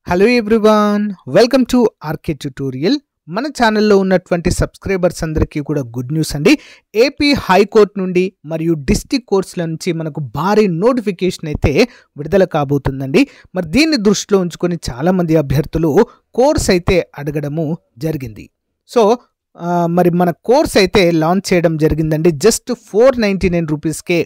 Hello everyone, welcome to RK tutorial. మన ఛానల్లో ఉన్నటువంటి సబ్స్క్రైబర్స్ అందరికీ కూడా గుడ్ న్యూస్ అండి. ఏపీ హైకోర్టు నుండి మరియు డిస్ట్రిక్ట్ కోర్ట్స్ల నుంచి మనకు భారీ నోటిఫికేషన్ అయితే విడుదల కాబోతుందండి. మరి దీన్ని దృష్టిలో ఉంచుకొని చాలామంది అభ్యర్థులు కోర్స్ అయితే అడగడము జరిగింది. సో మరి మన కోర్స్ అయితే లాంచ్ చేయడం జరిగిందండి. జస్ట్ 499 రూపీస్కే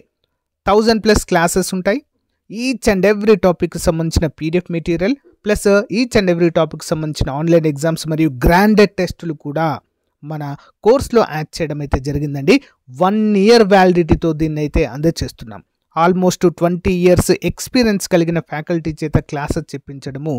1000+ క్లాసెస్ ఉంటాయి. ఈచ్ అండ్ ఎవ్రీ టాపిక్ సంబంధించిన PDF material plus each and every topic సంబంధించిన ఆన్లైన్ ఎగ్జామ్స్ మరియు గ్రాండెడ్ టెస్టులు కూడా మన కోర్స్లో యాడ్ చేయడం అయితే జరిగిందండి. 1 year వ్యాలిడిటీతో దీన్ని అయితే అందజేస్తున్నాం. ఆల్మోస్ట్ 20 years ఎక్స్పీరియన్స్ కలిగిన ఫ్యాకల్టీ చేత క్లాసెస్ చెప్పించడము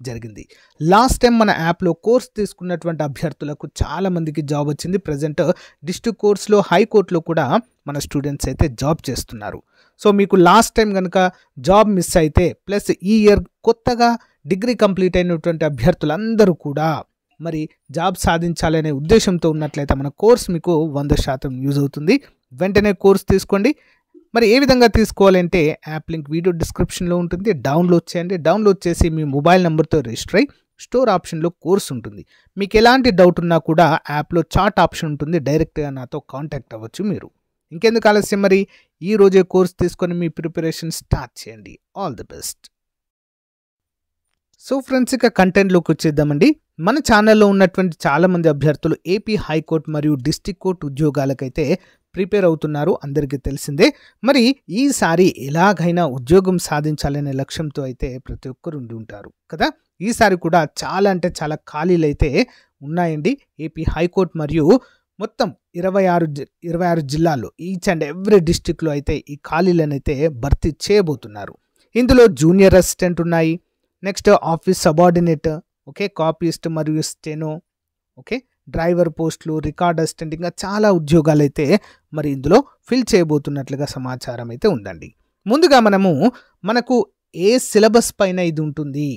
జరిగింది. లాస్ట్ టైం మన యాప్లో కోర్స్ తీసుకున్నటువంటి అభ్యర్థులకు చాలామందికి జాబ్ వచ్చింది. ప్రజెంట్ డిస్ట్రిక్ట్ కోర్స్లో హైకోర్టులో కూడా మన స్టూడెంట్స్ అయితే జాబ్ చేస్తున్నారు. సో మీకు లాస్ట్ టైం కనుక జాబ్ మిస్ అయితే ప్లస్ ఈ ఇయర్ కొత్తగా డిగ్రీ కంప్లీట్ అయినటువంటి అభ్యర్థులందరూ కూడా మరి జాబ్ సాధించాలనే ఉద్దేశంతో ఉన్నట్లయితే మన కోర్స్ మీకు 100% యూజ్ అవుతుంది. వెంటనే కోర్స్ తీసుకోండి. మరి ఏ విధంగా తీసుకోవాలంటే యాప్ లింక్ వీడియో డిస్క్రిప్షన్లో ఉంటుంది. డౌన్లోడ్ చేయండి. డౌన్లోడ్ చేసి మీ మొబైల్ నెంబర్తో రిజిస్టర్ అయ్యి స్టోర్ ఆప్షన్లో కోర్స్ ఉంటుంది. మీకు ఎలాంటి డౌట్ ఉన్నా కూడా యాప్లో చాట్ ఆప్షన్ ఉంటుంది. డైరెక్ట్గా నాతో కాంటాక్ట్ అవ్వచ్చు మీరు. ఇంకెందుకు ఆలస్యం, మరి ఈ రోజే కోర్స్ తీసుకొని మీ ప్రిపరేషన్ స్టార్ట్ చేయండి. All the best. So friends, ఇక కంటెంట్లోకి వచ్చేద్దామండి. మన ఛానల్లో ఉన్నటువంటి చాలామంది అభ్యర్థులు ఏపీ హైకోర్టు మరియు డిస్ట్రిక్ట్ కోర్టు ఉద్యోగాలకైతే ప్రిపేర్ అవుతున్నారు, అందరికీ తెలిసిందే. మరి ఈసారి ఎలాగైనా ఉద్యోగం సాధించాలనే లక్ష్యంతో అయితే ప్రతి ఒక్కరు ఉండి ఉంటారు కదా. ఈసారి కూడా చాలా అంటే చాలా ఖాళీలు అయితే ఉన్నాయండి. ఏపీ హైకోర్టు మరియు మొత్తం 26 జిల్లాల్లో ఈచ్ అండ్ ఎవ్రీ డిస్ట్రిక్ట్లో అయితే ఈ ఖాళీలను అయితే భర్తీ చేయబోతున్నారు. ఇందులో జూనియర్ అసిస్టెంట్ ఉన్నాయి, next office subordinate, okay, copyist మరియు స్టెనో, ఓకే, డ్రైవర్ పోస్టులు, రికార్డ్ అసిస్టెంట్, ఇంకా చాలా ఉద్యోగాలు అయితే మరి ఇందులో ఫిల్ చేయబోతున్నట్లుగా సమాచారం అయితే ఉందండి. ముందుగా మనకు ఏ సిలబస్ పైన ఇది ఉంటుంది,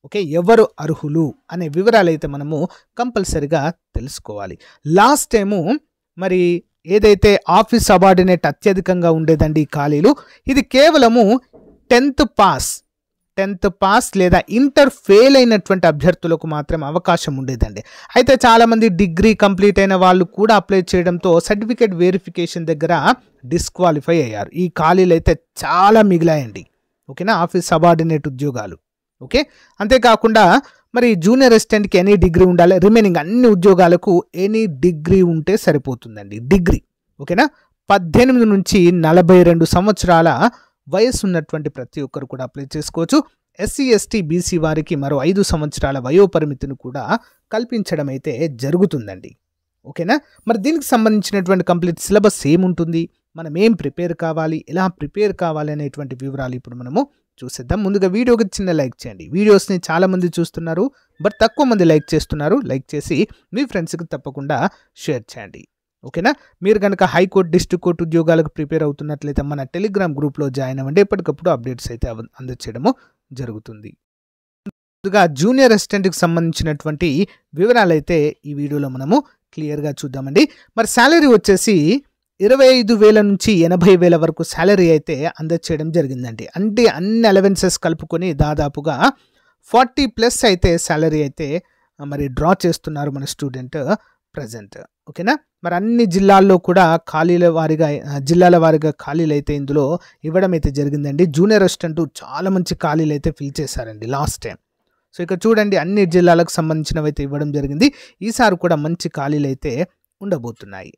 ఓకే, ఎవరు అర్హులు అనే వివరాలు అయితే మనము కంపల్సరిగా తెలుసుకోవాలి. లాస్ట్ టైము మరి ఏదైతే ఆఫీస్ సబార్డినేట్ అత్యధికంగా ఉండేదండి ఈ ఖాళీలు, ఇది కేవలము 10th పాస్ లేదా ఇంటర్ ఫెయిల్ అయినటువంటి అభ్యర్థులకు మాత్రమే అవకాశం ఉండేదండి. అయితే చాలామంది డిగ్రీ కంప్లీట్ అయిన వాళ్ళు కూడా అప్లై చేయడంతో సర్టిఫికేట్ వెరిఫికేషన్ దగ్గర డిస్క్వాలిఫై అయ్యారు. ఈ ఖాళీలు అయితే చాలా మిగిలాయండి, ఓకేనా, ఆఫీస్ సబార్డినేట్ ఉద్యోగాలు. ఓకే, అంతేకాకుండా మరి జూనియర్ అసిస్టెంట్కి ఎనీ డిగ్రీ ఉండాలి. రిమైనింగ్ అన్ని ఉద్యోగాలకు ఎనీ డిగ్రీ ఉంటే సరిపోతుందండి. డిగ్రీ, ఓకేనా. 18 నుంచి 42 సంవత్సరాల వయసు ఉన్నటువంటి ప్రతి ఒక్కరు కూడా అప్లై చేసుకోవచ్చు. ఎస్సీ ఎస్టీ బీసీ వారికి మరో 5 సంవత్సరాల వయోపరిమితిని కూడా కల్పించడం అయితే జరుగుతుందండి, ఓకేనా. మరి దీనికి సంబంధించినటువంటి కంప్లీట్ సిలబస్ ఏముంటుంది, మనం ఏం ప్రిపేర్ కావాలి, ఎలా ప్రిపేర్ కావాలి అనేటువంటి వివరాలు ఇప్పుడు మనము చూసేద్దాం. ముందుగా వీడియోకి చిన్న లైక్ చేయండి. వీడియోస్ని చాలామంది చూస్తున్నారు, బట్ తక్కువ మంది లైక్ చేస్తున్నారు. లైక్ చేసి మీ ఫ్రెండ్స్కి తప్పకుండా షేర్ చేయండి, ఓకేనా. మీరు కనుక హైకోర్టు డిస్ట్రిక్ట్ కోర్టు ఉద్యోగాలకు ప్రిపేర్ అవుతున్నట్లయితే మన టెలిగ్రామ్ గ్రూప్లో జాయిన్ అవ్వండి. ఎప్పటికప్పుడు అప్డేట్స్ అయితే అందచేయడము జరుగుతుంది. ముందుగా జూనియర్ అసిస్టెంట్కి సంబంధించినటువంటి వివరాలు అయితే ఈ వీడియోలో మనము క్లియర్గా చూద్దామండి. మరి శాలరీ వచ్చేసి 25,000 నుంచి 80,000 వరకు శాలరీ అయితే అందచేయడం జరిగిందండి. అంటే అన్ని అలవెన్సెస్ కలుపుకొని దాదాపుగా 40+ అయితే శాలరీ అయితే మరి డ్రా చేస్తున్నారు మన స్టూడెంట్ ప్రజెంట్, ఓకేనా. మరి అన్ని జిల్లాల్లో కూడా జిల్లాల వారీగా ఖాళీలు అయితే ఇందులో ఇవ్వడం అయితే జరిగిందండి. జూనియర్ అసిస్టెంట్ చాలా మంచి ఖాళీలు అయితే ఫిల్ చేశారండి లాస్ట్ టైం. సో ఇక చూడండి, అన్ని జిల్లాలకు సంబంధించినవి అయితే ఇవ్వడం జరిగింది. ఈసారి కూడా మంచి ఖాళీలు అయితే ఉండబోతున్నాయి.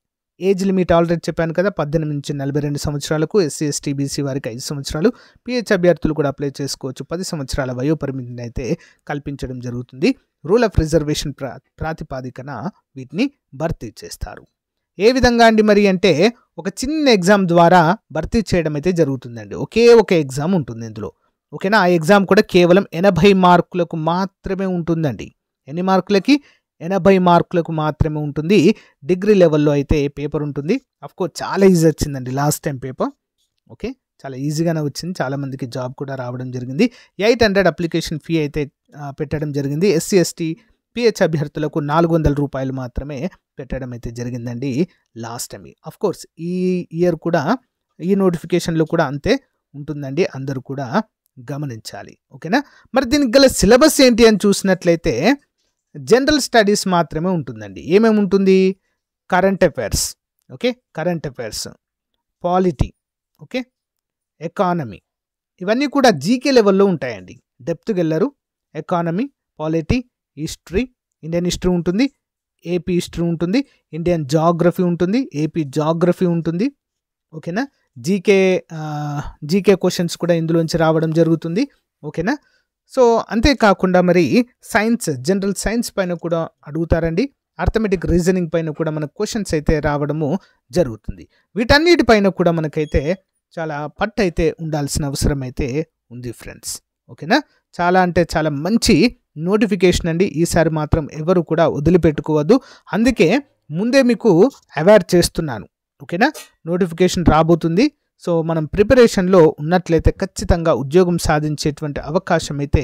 ఏజ్ లిమిట్ ఆల్రెడీ చెప్పాను కదా, 18 నుంచి 42 సంవత్సరాలకు. ఎస్సీ ఎస్టీ బీసీ వారికి 5 సంవత్సరాలు. పిహెచ్ అభ్యర్థులు కూడా అప్లై చేసుకోవచ్చు. 10 సంవత్సరాల వయోపరిమితిని అయితే కల్పించడం జరుగుతుంది. రూల్ ఆఫ్ రిజర్వేషన్ ప్రాతిపాదికన వీటిని భర్తీ చేస్తారు. ఏ విధంగా అండి మరి అంటే, ఒక చిన్న ఎగ్జామ్ ద్వారా భర్తీ చేయడం అయితే జరుగుతుందండి. ఒకే ఒక ఎగ్జామ్ ఉంటుంది ఇందులో, ఓకేనా. ఆ ఎగ్జామ్ కూడా కేవలం 80 మార్కులకు మాత్రమే ఉంటుందండి. ఎన్ని మార్కులకి? 80 మార్కులకు మాత్రమే ఉంటుంది. డిగ్రీ లెవెల్లో అయితే పేపర్ ఉంటుంది. అఫ్కోర్స్ చాలా ఈజీ వచ్చిందండి లాస్ట్ టైం పేపర్, ఓకే, చాలా ఈజీగానే వచ్చింది. చాలామందికి జాబ్ కూడా రావడం జరిగింది. 800 అప్లికేషన్ ఫీ అయితే పెట్టడం జరిగింది. ఎస్సీ ఎస్టీ పిహెచ్ అభ్యర్థులకు 400 రూపాయలు మాత్రమే పెట్టడం అయితే జరిగిందండి లాస్ట్ టైం. అఫ్కోర్స్ ఈ ఇయర్ కూడా ఈ నోటిఫికేషన్లో కూడా అంతే ఉంటుందండి. అందరూ కూడా గమనించాలి. ఓకేనా? మరి దీనికి గల సిలబస్ ఏంటి అని చూసినట్లయితే జనరల్ స్టడీస్ మాత్రమే ఉంటుందండి. ఏమేమి ఉంటుంది? Current affairs, okay, current affairs, polity, okay, economy, ఇవన్నీ కూడా జీకే లెవెల్లో ఉంటాయండి. డెప్త్కి వెళ్ళరు. Economy, polity, history, Indian history ఉంటుంది, ఏపీ హిస్టరీ ఉంటుంది, ఇండియన్ జాగ్రఫీ ఉంటుంది, ఏపీ జాగ్రఫీ ఉంటుంది. ఓకేనా? జీకే క్వశ్చన్స్ కూడా ఇందులోంచి రావడం జరుగుతుంది. ఓకేనా? సో అంతేకాకుండా మరి సైన్స్, జనరల్ సైన్స్ పైన కూడా అడుగుతారండి. అర్థమెటిక్ రీజనింగ్ పైన కూడా మనకు క్వశ్చన్స్ అయితే రావడము జరుగుతుంది. వీటన్నిటిపైన కూడా మనకైతే చాలా పట్టు అయితే ఉండాల్సిన అవసరం అయితే ఉంది ఫ్రెండ్స్. ఓకేనా? చాలా అంటే చాలా మంచి నోటిఫికేషన్ అండి. ఈసారి మాత్రం ఎవరు కూడా వదిలిపెట్టుకోవద్దు. అందుకే ముందే మీకు అవేర్ చేస్తున్నాను. ఓకేనా? నోటిఫికేషన్ రాబోతుంది. సో మనం ప్రిపరేషన్లో ఉన్నట్లయితే ఖచ్చితంగా ఉద్యోగం సాధించేటువంటి అవకాశం అయితే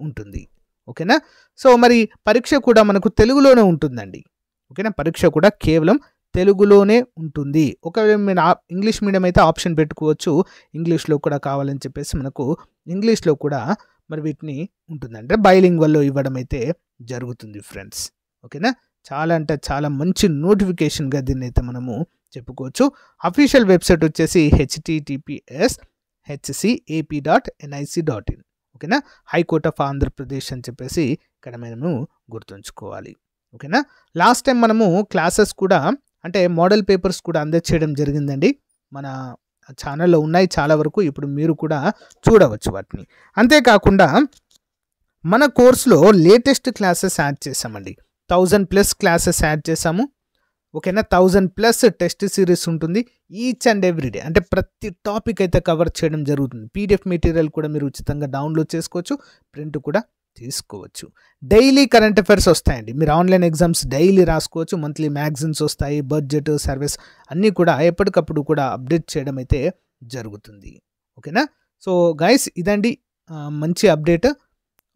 ఉంటుంది. ఓకేనా? సో మరి పరీక్ష కూడా మనకు తెలుగులోనే ఉంటుందండి. ఓకేనా? పరీక్ష కూడా కేవలం తెలుగులోనే ఉంటుంది. ఒకవేళ మీరు ఇంగ్లీష్ మీడియం అయితే ఆప్షన్ పెట్టుకోవచ్చు, ఇంగ్లీష్లో కూడా కావాలని చెప్పేసి మనకు ఇంగ్లీష్లో కూడా మరి వీటిని ఉంటుందండి. అంటే బైలింగ్వల్లో ఇవ్వడం అయితే జరుగుతుంది ఫ్రెండ్స్. ఓకేనా? చాలా అంటే చాలా మంచి నోటిఫికేషన్గా దీన్ని అయితే మనము చెప్పుకోవచ్చు. అఫీషియల్ వెబ్సైట్ వచ్చేసి https://hcap.nic.in. ఓకేనా? హైకోర్ట్ ఆఫ్ ఆంధ్రప్రదేశ్ అని చెప్పేసి ఇక్కడ మనము గుర్తుంచుకోవాలి. ఓకేనా? లాస్ట్ టైం మనము క్లాసెస్ కూడా అంటే మోడల్ పేపర్స్ కూడా అందజేయడం జరిగిందండి. మన ఛానల్లో ఉన్నాయి చాలా వరకు. ఇప్పుడు మీరు కూడా చూడవచ్చు వాటిని. అంతేకాకుండా మన కోర్సులో లేటెస్ట్ క్లాసెస్ యాడ్ చేసామండి. 1000+ క్లాసెస్ యాడ్ చేసాము. ఓకేనా? 1000+ టెస్ట్ సిరీస్ ఉంటుంది. ఈచ్ అండ్ ఎవ్రీ డే అంటే ప్రతి టాపిక్ అయితే కవర్ చేయడం జరుగుతుంది. పీడిఎఫ్ మెటీరియల్ కూడా మీరు ఉచితంగా డౌన్లోడ్ చేసుకోవచ్చు, ప్రింట్ కూడా తీసుకోవచ్చు. డైలీ కరెంట్ అఫైర్స్ వస్తాయండి. మీరు ఆన్లైన్ ఎగ్జామ్స్ డైలీ రాసుకోవచ్చు. మంత్లీ మ్యాగజైన్స్ వస్తాయి, బడ్జెట్, సర్వీస్ అన్నీ కూడా ఎప్పటికప్పుడు కూడా అప్డేట్ చేయడం అయితే జరుగుతుంది. ఓకేనా? సో గైస్ ఇదండి మంచి అప్డేట్.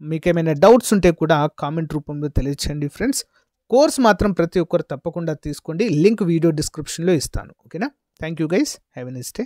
మీకేమైనా డౌట్స్ ఉంటే కూడా కామెంట్ రూపంలో తెలియచేయండి ఫ్రెండ్స్. కోర్స్ మాత్రం ప్రతి ఒక్కరు తప్పకుండా తీసుకోండి. లింక్ వీడియో డిస్క్రిప్షన్లో ఇస్తాను. ఓకేనా? Thank you guys. Have a nice day.